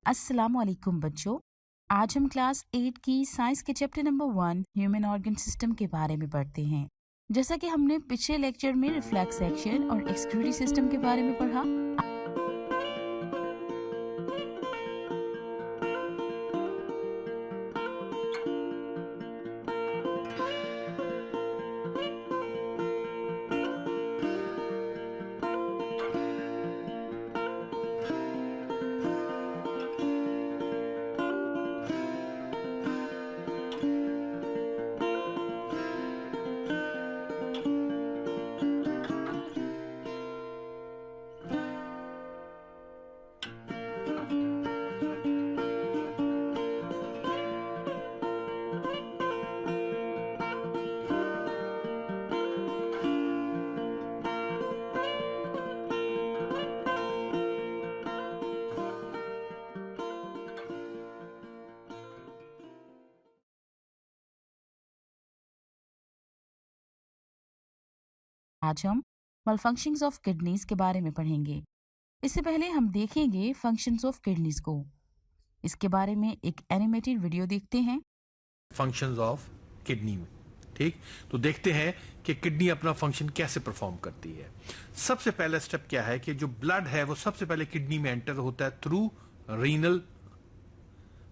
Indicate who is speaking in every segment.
Speaker 1: अस्सलामुअलैकुम बच्चों। आज हम क्लास 8 की साइंस के chapter number 1 human organ system के बारे में पढ़ते हैं। जैसा कि हमने पिछले लेक्चर में रिफ्लेक्स एक्शन और एक्सक्रीटरी सिस्टम के बारे में पढ़ा। आज हम मलफंक्शंस ऑफ किडनीज के बारे में पढ़ेंगे। इससे पहले हम देखेंगे फंक्शंस ऑफ किडनीज को। इसके बारे में एक एनिमेटेड वीडियो देखते हैं।
Speaker 2: फंक्शंस ऑफ किडनी में, ठीक, तो देखते हैं कि किडनी अपना फंक्शन कैसे परफॉर्म करती है। सबसे पहला स्टेप क्या है कि जो ब्लड है वो सबसे पहले किडनी में एंटर होता है थ्रू रीनल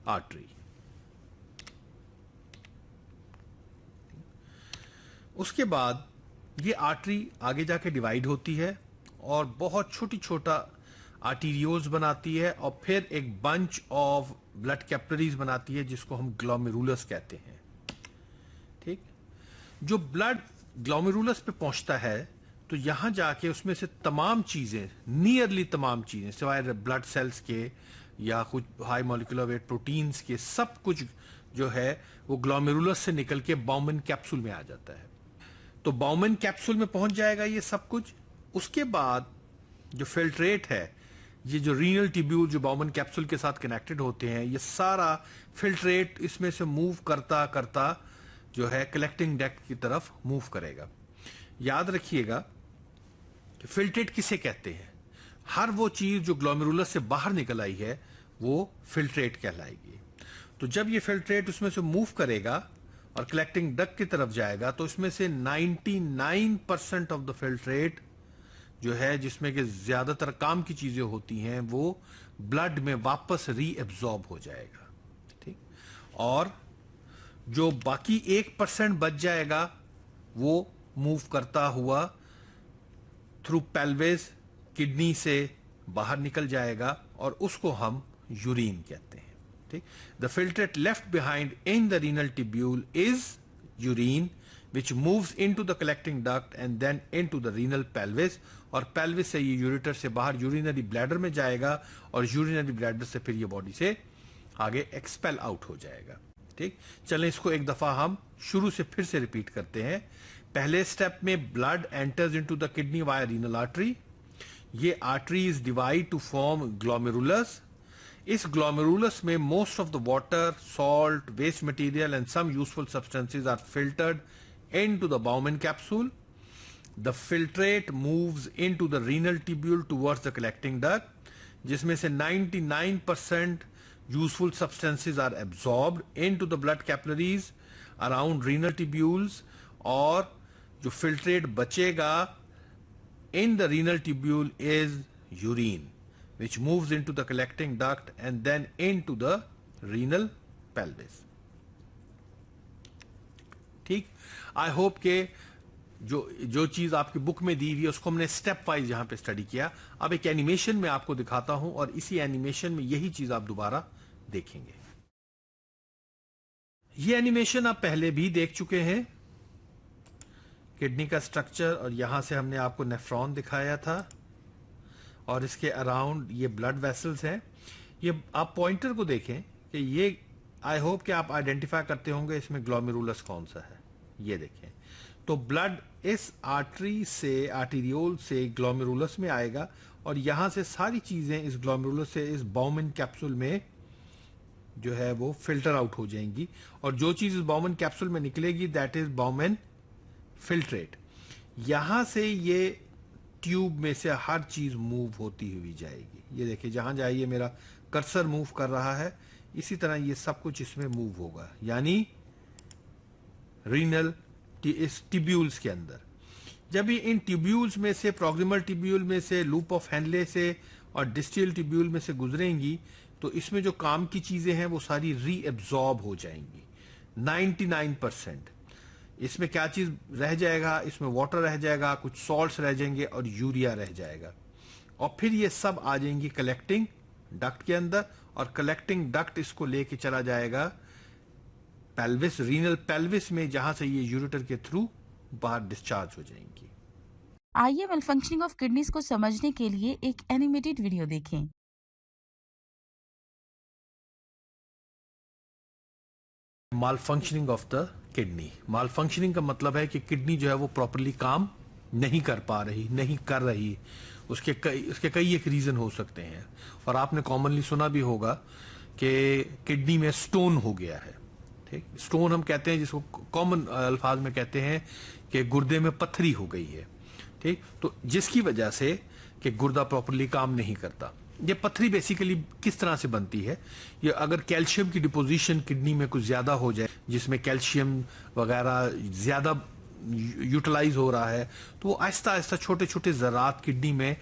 Speaker 2: आर्टरी। उसके बाद ये आर्टरी आगे जाके डिवाइड होती है और बहुत छोटा आर्टीरियोल्स बनाती है और फिर एक बंच ऑफ ब्लड कैपिलरीज बनाती है जिसको हम ग्लोमेरुलस कहते हैं। ठीक, जो ब्लड ग्लोमेरुलस पे पहुंचता है तो यहां जाके उसमें से तमाम चीजें, नियरली तमाम चीजें सिवाय ब्लड सेल्स के या कुछ हाई मॉलिक्यूलर वेट प्रोटीन्स के, सब कुछ जो है वो ग्लोमेरुलस से निकल के बाउमन कैप्सूल में आ जाता है। तो बाउमन कैप्सूल में पहुंच जाएगा ये सब कुछ। उसके बाद जो फिल्ट्रेट है, ये जो रीनल ट्यूब्यूल जो बाउमन कैप्सूल के साथ कनेक्टेड होते हैं, ये सारा फिल्ट्रेट इसमें से मूव करता करता जो है कलेक्टिंग डक्ट की तरफ मूव करेगा। याद रखिएगा कि फिल्ट्रेट किसे कहते हैं। हर वो चीज जो ग्लोमेरुलस से बाहर निकल आई है वो फिल्ट्रेट कहलाएगी। तो जब ये फिल्ट्रेट उसमें से मूव करेगा और कलेक्टिंग डक्ट की तरफ जाएगा तो इसमें से 99% ऑफ द फिल्ट्रेट जो है, जिसमें कि ज्यादातर काम की चीजें होती हैं, वो ब्लड में वापस रीएब्जॉर्ब हो जाएगा। ठीक, और जो बाकी 1% बच जाएगा वो मूव करता हुआ थ्रू पेल्विस किडनी से बाहर निकल जाएगा और उसको हम यूरिन कहते हैं। ठीक, the filtrate left behind in the renal tubule is urine which moves into the collecting duct and then into the renal pelvis, और pelvis से ये यूरेटर से बाहर यूरिनरी ब्लैडर में जाएगा और यूरिनरी ब्लैडर से फिर ये बॉडी से आगे एक्सपेल आउट हो जाएगा। ठीक, चलें इसको एक दफा हम शुरू से फिर से रिपीट करते हैं। पहले स्टेप में blood enters into the kidney via renal artery. ये arteries divide to form glomerulus. इस ग्लोमेरुलस में most of the water, salt, waste material and some useful substances are filtered into the Bowman capsule. The filtrate moves into the renal tubule towards the collecting duct, जिसमें से 99% useful substances are absorbed into the blood capillaries around renal tubules, और जो filtrate बचेगा in the renal tubule is urine, which moves into the collecting duct and then into the renal pelvis. ठीक, I hope के जो चीज आपकी book में दी हुई है उसको हमने स्टेप वाइज यहां पे स्टडी किया। अब एक एनिमेशन में आपको दिखाता हूं और इसी एनिमेशन में यही चीज आप दोबारा देखेंगे। ये एनिमेशन आप पहले भी देख चुके हैं, किडनी का स्ट्रक्चर, और यहां से हमने आपको नेफ्रॉन दिखाया था और इसके अराउंड ये ब्लड वेसल्स हैं। ये आप पॉइंटर को देखें कि ये, आई होप कि आप आइडेंटिफाई करते होंगे इसमें ग्लोमेरुलस कौन सा है। ये देखें, तो ब्लड इस आर्टरी से, आर्टीरियोल से ग्लोमेरुलस में आएगा और यहां से सारी चीजें इस ग्लोमेरुलस से इस बाउमन कैप्सूल में जो है वो फिल्टर आउट हो जाएंगी और जो चीज इस बाउमन कैप्सूल में निकलेगी दैट इज बाउमन फिल्ट्रेट। यहां से ये ट्यूब में से हर चीज मूव होती हुई जाएगी। ये देखिए, जहां जाइए मेरा कर्सर मूव कर रहा है, इसी तरह ये सब कुछ इसमें मूव होगा, यानी रीनल इस ट्यूब्यूल्स के अंदर। जब ये इन ट्यूब्यूल्स में से, प्रॉक्सिमल ट्यूब्यूल में से, लूप ऑफ हैंडले से और डिस्टल ट्यूब्यूल में से गुजरेंगी, तो इसमें जो काम की चीजें हैं वो सारी रीएब्जॉर्ब हो जाएंगी 99%। इसमें क्या चीज रह जाएगा? इसमें वाटर रह जाएगा, कुछ सॉल्ट्स रह जाएंगे और यूरिया रह जाएगा। और फिर ये सब आ जाएंगी कलेक्टिंग डक्ट के अंदर, और कलेक्टिंग डक्ट इसको लेके चला जाएगा पेल्विस, रीनल पेल्विस में, जहां से ये यूरेटर के थ्रू बाहर डिस्चार्ज हो जाएंगी।
Speaker 1: आइए malfunctioning ऑफ किडनीज को समझने के लिए एक एनिमेटेड वीडियो देखें।
Speaker 2: Malfunctioning of the kidney. Malfunctioning का मतलब है कि किडनी जो है वो प्रॉपरली काम नहीं कर पा रही, नहीं कर रही। उसके कई एक रीजन हो सकते हैं, और आपने कॉमनली सुना भी होगा कि किडनी में स्टोन हो गया है। ठीक, स्टोन हम कहते हैं जिसको कॉमन अल्फाज में कहते हैं कि गुर्दे में पत्थरी हो गई है। ठीक, तो जिसकी वजह से कि गुर्दा प्रॉपरली काम नहीं करता। ये पत्थरी बेसिकली किस तरह से बनती है? ये अगर कैल्शियम की डिपोजिशन किडनी में कुछ ज्यादा हो जाए, जिसमें कैल्शियम वगैरह ज्यादा यूटिलाइज हो रहा है, तो वो आहिस्ता आहिस्ता छोटे छोटे ज़रात किडनी में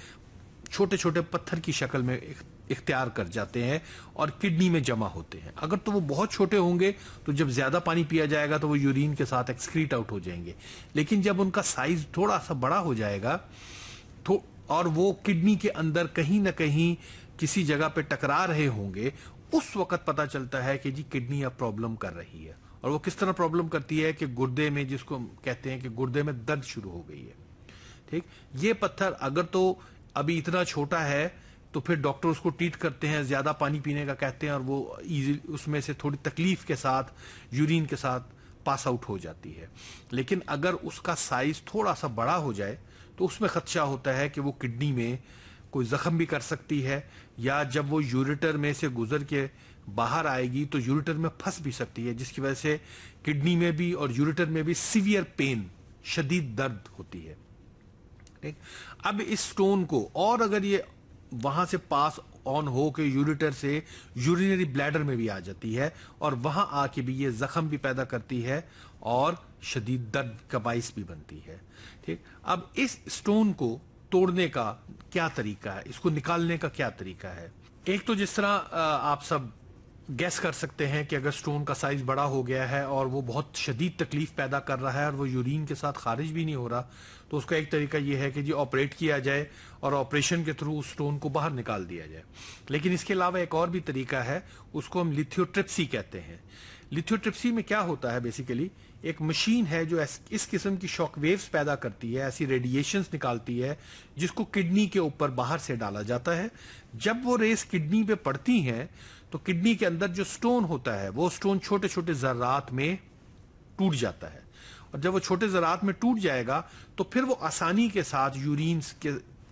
Speaker 2: छोटे छोटे पत्थर की शक्ल में इख्तियार कर जाते हैं और किडनी में जमा होते हैं। अगर तो वो बहुत छोटे होंगे तो जब ज्यादा पानी पिया जाएगा तो वो यूरिन के साथ एक्सक्रीट आउट हो जाएंगे। लेकिन जब उनका साइज थोड़ा सा बड़ा हो जाएगा तो, और वो किडनी के अंदर कहीं ना कहीं किसी जगह पे टकरा रहे होंगे, उस वक्त पता चलता है कि जी किडनी अब प्रॉब्लम कर रही है। और वो किस तरह प्रॉब्लम करती है कि गुर्दे में, जिसको कहते हैं कि गुर्दे में दर्द शुरू हो गई है। ठीक, ये पत्थर अगर तो अभी इतना छोटा है तो फिर डॉक्टर उसको ट्रीट करते हैं, ज्यादा पानी पीने का कहते हैं, और वो इजी उसमें से थोड़ी तकलीफ के साथ यूरिन के साथ पास आउट हो जाती है। लेकिन अगर उसका साइज थोड़ा सा बड़ा हो जाए तो उसमें खदशा होता है कि वो किडनी में कोई जख्म भी कर सकती है, या जब वो यूरेटर में से गुजर के बाहर आएगी तो यूरेटर में फंस भी सकती है, जिसकी वजह से किडनी में भी और यूरेटर में भी सीवियर पेन, शदीद दर्द होती है। ठीक, अब इस स्टोन को, और अगर ये वहां से पास ऑन हो के यूरेटर से यूरिनरी ब्लैडर में भी आ जाती है, और वहां आके भी ये जख्म भी पैदा करती है और शदीद दर्द का बाइस भी बनती है। ठीक, अब इस स्टोन को तोड़ने का क्या तरीका है, इसको निकालने का क्या तरीका है? एक तो जिस तरह आप सब गैस कर सकते हैं कि अगर स्टोन का साइज बड़ा हो गया है और वो बहुत शदीद तकलीफ पैदा कर रहा है और वो यूरिन के साथ खारिज भी नहीं हो रहा, तो उसका एक तरीका ये है कि जी ऑपरेट किया जाए और ऑपरेशन के थ्रू उस स्टोन को बाहर निकाल दिया जाए। लेकिन इसके अलावा एक और भी तरीका है, उसको हम लिथियोट्रिप्सी कहते हैं। लिथियोट्रिप्सी में क्या होता है? बेसिकली एक मशीन है जो इस किस्म की शॉक वेव्स पैदा करती है, ऐसी रेडिएशंस निकालती है, जिसको किडनी के ऊपर बाहर से डाला जाता है। जब वो रेस किडनी पे पड़ती हैं तो किडनी के अंदर जो स्टोन होता है वो स्टोन छोटे छोटे जर्रात में टूट जाता है, और जब वो छोटे जर्रात में टूट जाएगा तो फिर वो आसानी के साथ यूरिन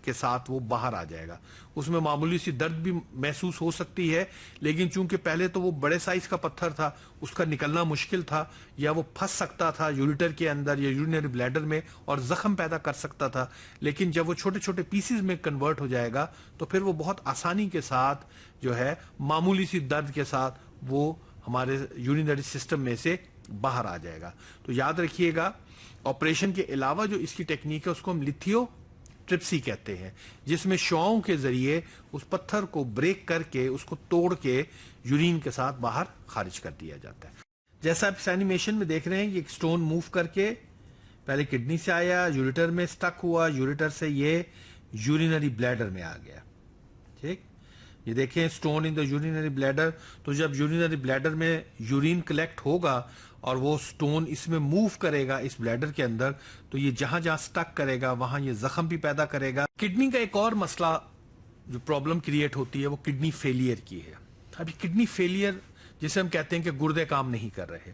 Speaker 2: के साथ वो बाहर आ जाएगा। उसमें मामूली सी दर्द भी महसूस हो सकती है, लेकिन चूंकि पहले तो वो बड़े साइज का पत्थर था, उसका निकलना मुश्किल था, या वो फंस सकता था यूरेटर के अंदर या यूरिनरी ब्लैडर में और जख्म पैदा कर सकता था। लेकिन जब वो छोटे छोटे पीसेस में कन्वर्ट हो जाएगा तो फिर वो बहुत आसानी के साथ जो है मामूली सी दर्द के साथ वो हमारे यूरिनरी सिस्टम में से बाहर आ जाएगा। तो याद रखिएगा, ऑपरेशन के अलावा जो इसकी टेक्निक है उसको हम लिथियोट्रिप्सी कहते हैं, जिसमें शॉओं के जरिए उस पत्थर को ब्रेक करके उसको तोड़ के यूरिन के साथ बाहर खारिज कर दिया जाता है। जैसा आप इस एनिमेशन में देख रहे हैं, ये स्टोन मूव करके पहले किडनी से आया, यूरेटर में स्टक हुआ, यूरेटर से ये यूरिनरी ब्लैडर में आ गया। ठीक, ये देखें stone in the urinary bladder. तो जब यूरिनरी ब्लैडर में यूरिन कलेक्ट होगा और वो स्टोन इसमें मूव करेगा इस ब्लैडर के अंदर, तो ये जहां जहां स्टक करेगा वहां ये जख्म भी पैदा करेगा। किडनी का एक और मसला जो प्रॉब्लम क्रिएट होती है वो किडनी फेलियर की है। अभी किडनी फेलियर जिसे हम कहते हैं कि गुर्दे काम नहीं कर रहे,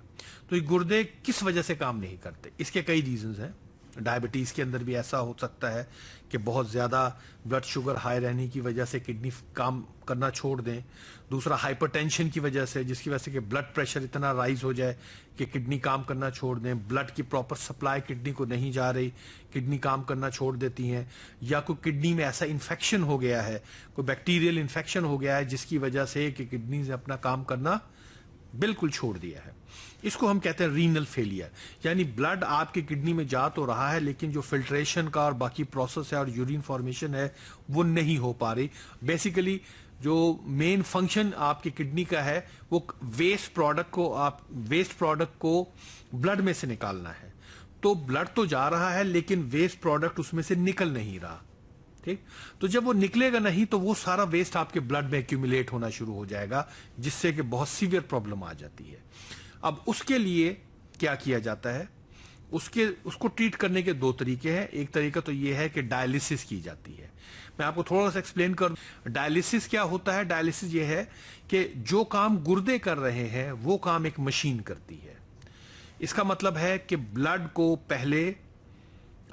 Speaker 2: तो ये गुर्दे किस वजह से काम नहीं करते? इसके कई रीजंस हैं। डायबिटीज़ के अंदर भी ऐसा हो सकता है कि बहुत ज़्यादा ब्लड शुगर हाई रहने की वजह से किडनी काम करना छोड़ दें। दूसरा हाइपरटेंशन की वजह से, जिसकी वजह से कि ब्लड प्रेशर इतना राइज हो जाए कि किडनी काम करना छोड़ दें, ब्लड की प्रॉपर सप्लाई किडनी को नहीं जा रही, किडनी काम करना छोड़ देती हैं। या कोई किडनी में ऐसा इन्फेक्शन हो गया है, कोई बैक्टीरियल इन्फेक्शन हो गया है जिसकी वजह से कि किडनी ने अपना काम करना बिल्कुल छोड़ दिया है। इसको हम कहते हैं रीनल फेलियर, यानी ब्लड आपके किडनी में जा तो रहा है लेकिन जो फिल्ट्रेशन का और बाकी प्रोसेस है और यूरिन फॉर्मेशन है वो नहीं हो पा रही। बेसिकली जो मेन फंक्शन आपकी किडनी का है वो वेस्ट प्रोडक्ट को ब्लड में से निकालना है। तो ब्लड तो जा रहा है लेकिन वेस्ट प्रोडक्ट उसमें से निकल नहीं रहा। ठीक, तो जब वो निकलेगा नहीं तो वो सारा वेस्ट आपके ब्लड में एक्यूमुलेट होना शुरू हो जाएगा, जिससे कि बहुत सीवियर प्रॉब्लम आ जाती है। अब उसके लिए क्या किया जाता है, उसको ट्रीट करने के दो तरीके हैं। एक तरीका तो ये है कि डायलिसिस की जाती है। मैं आपको थोड़ा सा एक्सप्लेन कर, डायलिसिस क्या होता है। डायलिसिस ये है कि जो काम गुर्दे कर रहे हैं वो काम एक मशीन करती है। इसका मतलब है कि ब्लड को पहले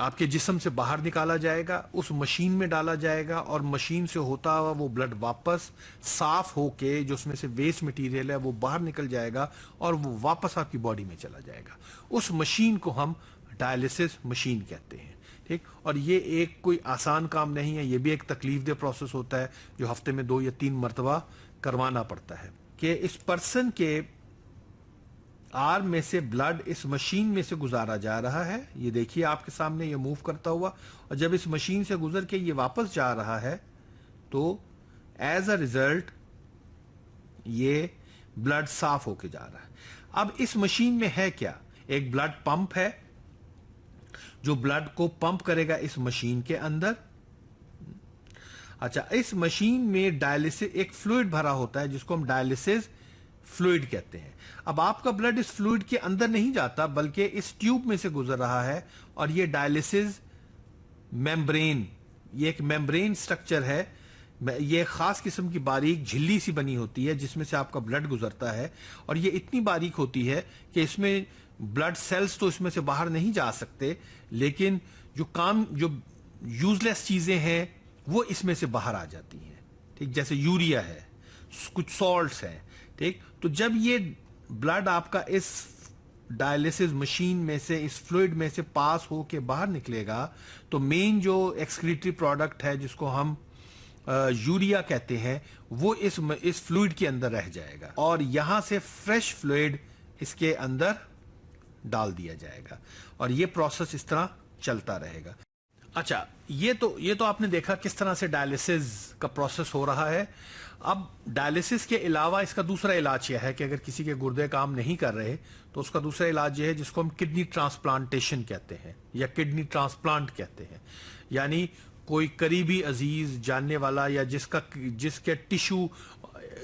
Speaker 2: आपके जिस्म से बाहर निकाला जाएगा, उस मशीन में डाला जाएगा और मशीन से होता हुआ वो ब्लड वापस साफ होके जो उसमें से वेस्ट मटेरियल है वो बाहर निकल जाएगा और वो वापस आपकी बॉडी में चला जाएगा। उस मशीन को हम डायलिसिस मशीन कहते हैं। ठीक, और ये एक कोई आसान काम नहीं है, ये भी एक तकलीफदेह प्रोसेस होता है जो हफ्ते में 2 या 3 मरतबा करवाना पड़ता है। कि इस पर्सन के आर्म में से ब्लड इस मशीन में से गुजारा जा रहा है। ये देखिए आपके सामने ये मूव करता हुआ, और जब इस मशीन से गुजर के ये वापस जा रहा है तो एज अ रिजल्ट ये ब्लड साफ होके जा रहा है। अब इस मशीन में है क्या, एक ब्लड पंप है जो ब्लड को पंप करेगा इस मशीन के अंदर। अच्छा, इस मशीन में डायलिसिस एक फ्लूइड भरा होता है जिसको हम डायलिसिस फ्लूइड कहते हैं। अब आपका ब्लड इस फ्लूइड के अंदर नहीं जाता बल्कि इस ट्यूब में से गुजर रहा है, और ये डायलिसिस मेम्ब्रेन, ये एक मेम्ब्रेन स्ट्रक्चर है। ये खास किस्म की बारीक झिल्ली सी बनी होती है जिसमें से आपका ब्लड गुजरता है, और ये इतनी बारीक होती है कि इसमें ब्लड सेल्स तो इसमें से बाहर नहीं जा सकते, लेकिन जो यूजलेस चीजें हैं वो इसमें से बाहर आ जाती हैं। ठीक, जैसे यूरिया है, कुछ सॉल्ट्स हैं। ठीक, तो जब ये ब्लड आपका इस डायलिसिस मशीन में से, इस फ्लूइड में से पास होके बाहर निकलेगा तो मेन जो एक्सक्रीटरी प्रोडक्ट है जिसको हम यूरिया कहते हैं वो इस फ्लूइड के अंदर रह जाएगा, और यहां से फ्रेश फ्लूइड इसके अंदर डाल दिया जाएगा, और ये प्रोसेस इस तरह चलता रहेगा। अच्छा, ये तो आपने देखा किस तरह से डायलिसिस का प्रोसेस हो रहा है। अब डायलिसिस के अलावा इसका दूसरा इलाज यह है कि अगर किसी के गुर्दे काम नहीं कर रहे तो उसका दूसरा इलाज यह है जिसको हम किडनी ट्रांसप्लांटेशन कहते हैं या किडनी ट्रांसप्लांट कहते हैं। यानी कोई करीबी अजीज जानने वाला या जिसके टिश्यू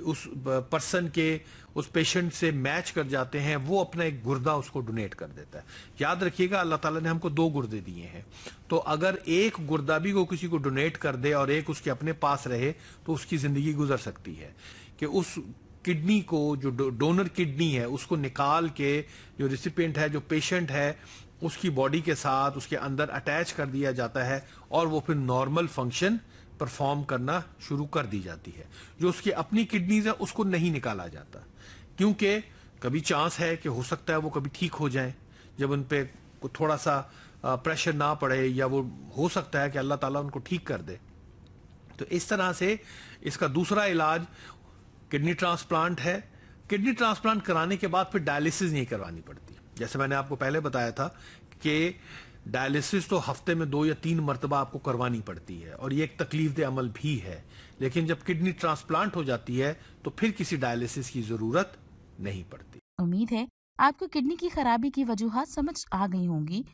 Speaker 2: उस पर्सन के, उस पेशेंट से मैच कर जाते हैं, वो अपना एक गुर्दा उसको डोनेट कर देता है। याद रखिएगा अल्लाह ताला ने हमको 2 गुर्दे दिए हैं, तो अगर एक गुर्दा भी को किसी को डोनेट कर दे और एक उसके अपने पास रहे तो उसकी जिंदगी गुजर सकती है। कि उस किडनी को, जो डोनर किडनी है, उसको निकाल के जो रिसिपिएंट है, जो पेशेंट है, उसकी बॉडी के साथ उसके अंदर अटैच कर दिया जाता है और वो फिर नॉर्मल फंक्शन परफॉर्म करना शुरू कर दी जाती है। जो उसकी अपनी किडनीज है उसको नहीं निकाला जाता, क्योंकि कभी चांस है कि हो सकता है वो कभी ठीक हो जाए जब उन पे थोड़ा सा प्रेशर ना पड़े, या वो हो सकता है कि अल्लाह ताला उनको ठीक कर दे। तो इस तरह से इसका दूसरा इलाज किडनी ट्रांसप्लांट है। किडनी ट्रांसप्लांट कराने के बाद फिर डायलिसिस नहीं करवानी पड़ती। जैसे मैंने आपको पहले बताया था कि डायलिसिस तो हफ्ते में 2 या 3 मरतबा आपको करवानी पड़ती है, और ये एक तकलीफदेह अमल भी है। लेकिन जब किडनी ट्रांसप्लांट हो जाती है तो फिर किसी डायलिसिस की जरूरत नहीं पड़ती।
Speaker 1: उम्मीद है आपको किडनी की खराबी की वजूहात समझ आ गई होंगी।